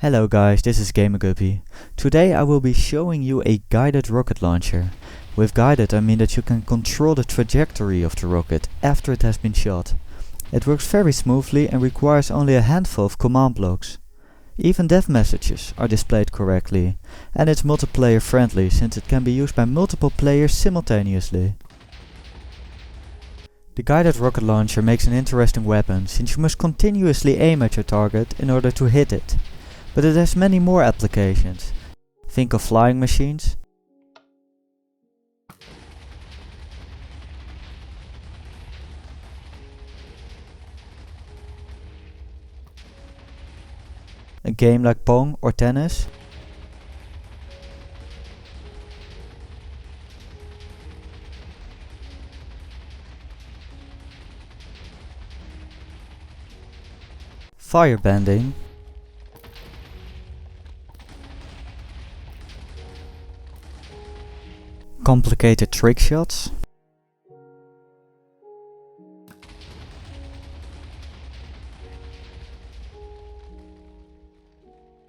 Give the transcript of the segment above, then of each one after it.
Hello guys, this is GamerGuppy. Today I will be showing you a guided rocket launcher. With guided I mean that you can control the trajectory of the rocket after it has been shot. It works very smoothly and requires only a handful of command blocks. Even dev messages are displayed correctly, and it's multiplayer friendly since it can be used by multiple players simultaneously. The guided rocket launcher makes an interesting weapon since you must continuously aim at your target in order to hit it. But it has many more applications. Think of flying machines, a game like Pong or tennis, firebending, complicated trick shots,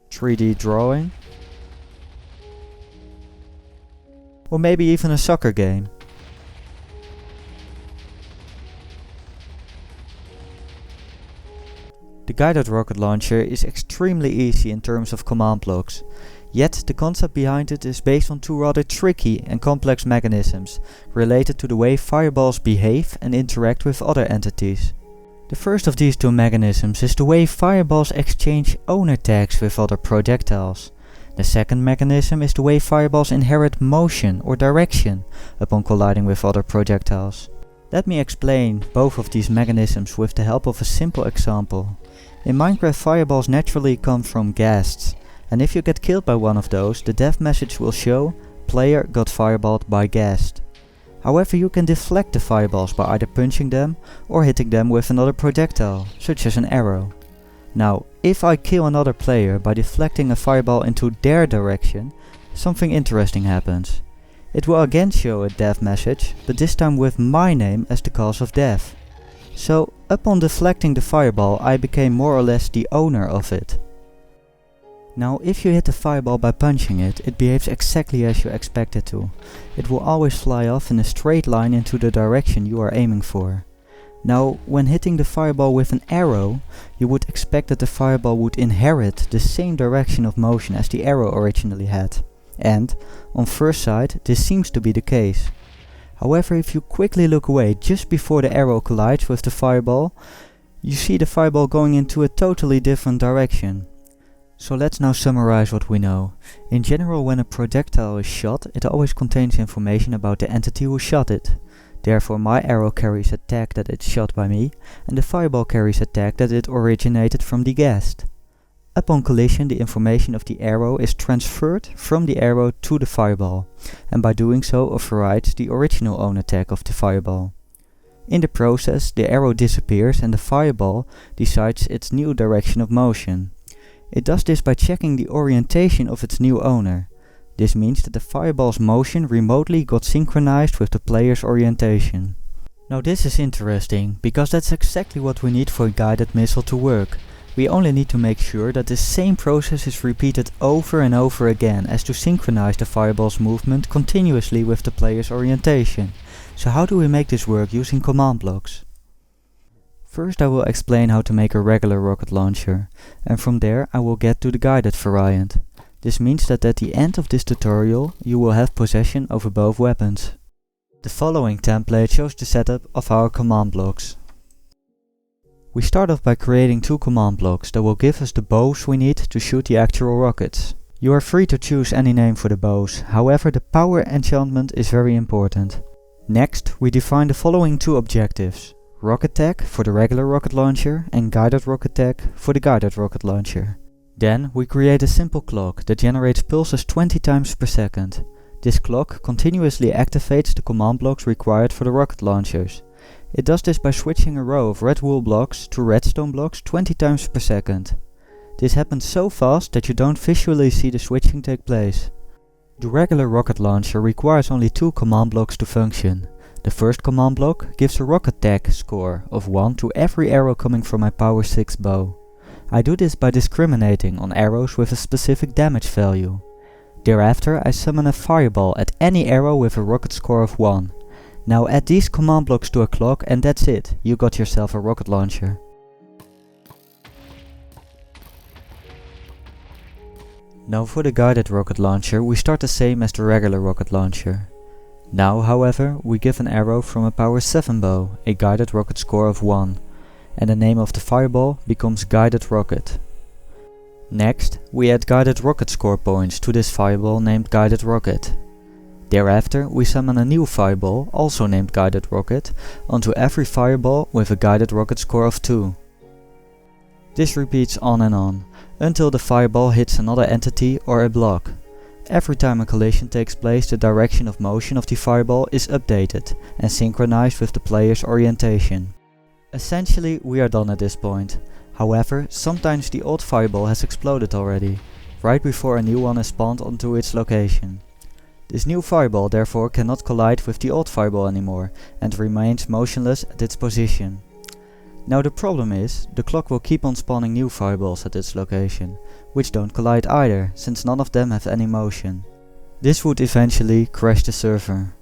(3D) drawing, or maybe even a soccer game. The guided rocket launcher is extremely easy in terms of command blocks, yet the concept behind it is based on two rather tricky and complex mechanisms related to the way fireballs behave and interact with other entities. The first of these two mechanisms is the way fireballs exchange owner tags with other projectiles. The second mechanism is the way fireballs inherit motion or direction upon colliding with other projectiles. Let me explain both of these mechanisms with the help of a simple example. In Minecraft, fireballs naturally come from ghasts, and if you get killed by one of those, the dev message will show "player got fireballed by ghast." However, you can deflect the fireballs by either punching them or hitting them with another projectile, such as an arrow. Now, if I kill another player by deflecting a fireball into their direction, something interesting happens. It will again show a dev message, but this time with my name as the cause of death. So, upon deflecting the fireball, I became more or less the owner of it. Now, if you hit the fireball by punching it, it behaves exactly as you expect it to. It will always fly off in a straight line into the direction you are aiming for. Now, when hitting the fireball with an arrow, you would expect that the fireball would inherit the same direction of motion as the arrow originally had. And, on first sight, this seems to be the case. However, if you quickly look away just before the arrow collides with the fireball, you see the fireball going into a totally different direction. So let's now summarize what we know. In general, when a projectile is shot, it always contains information about the entity who shot it. Therefore, my arrow carries a tag that it's shot by me, and the fireball carries a tag that it originated from the ghast. Upon collision, the information of the arrow is transferred from the arrow to the fireball, and by doing so overrides the original owner tag of the fireball. In the process, the arrow disappears and the fireball decides its new direction of motion. It does this by checking the orientation of its new owner. This means that the fireball's motion remotely got synchronized with the player's orientation. Now this is interesting, because that's exactly what we need for a guided missile to work. We only need to make sure that the same process is repeated over and over again as to synchronize the fireball's movement continuously with the player's orientation. So how do we make this work using command blocks? First I will explain how to make a regular rocket launcher, and from there I will get to the guided variant. This means that at the end of this tutorial you will have possession over both weapons. The following template shows the setup of our command blocks. We start off by creating two command blocks that will give us the bows we need to shoot the actual rockets. You are free to choose any name for the bows, however the power enchantment is very important. Next we define the following two objectives: rocket tag for the regular rocket launcher and guided rocket tag for the guided rocket launcher. Then we create a simple clock that generates pulses 20 times per second. This clock continuously activates the command blocks required for the rocket launchers. It does this by switching a row of red wool blocks to redstone blocks 20 times per second. This happens so fast that you don't visually see the switching take place. The regular rocket launcher requires only two command blocks to function. The first command block gives a rocket tag score of 1 to every arrow coming from my power 6 bow. I do this by discriminating on arrows with a specific damage value. Thereafter I summon a fireball at any arrow with a rocket score of 1. Now add these command blocks to a clock and that's it, you got yourself a rocket launcher. Now for the guided rocket launcher we start the same as the regular rocket launcher. Now however we give an arrow from a power 7 bow a guided rocket score of 1 and the name of the fireball becomes guided rocket. Next we add guided rocket score points to this fireball named guided rocket. Thereafter we summon a new fireball also named guided rocket onto every fireball with a guided rocket score of 2. This repeats on and on, until the fireball hits another entity or a block. Every time a collision takes place the direction of motion of the fireball is updated and synchronized with the player's orientation. Essentially we are done at this point. However, sometimes the old fireball has exploded already, right before a new one is spawned onto its location. This new fireball therefore cannot collide with the old fireball anymore and remains motionless at its position. Now the problem is, the clock will keep on spawning new fireballs at its location, which don't collide either, since none of them have any motion. This would eventually crash the server.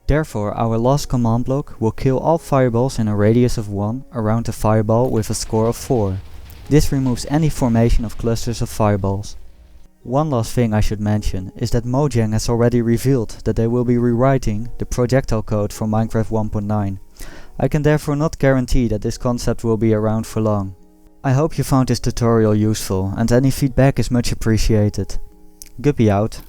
Therefore our last command block will kill all fireballs in a radius of 1 around the fireball with a score of 4. This removes any formation of clusters of fireballs. One last thing I should mention is that Mojang has already revealed that they will be rewriting the projectile code for Minecraft 1.9. I can therefore not guarantee that this concept will be around for long. I hope you found this tutorial useful and any feedback is much appreciated. Guppy out.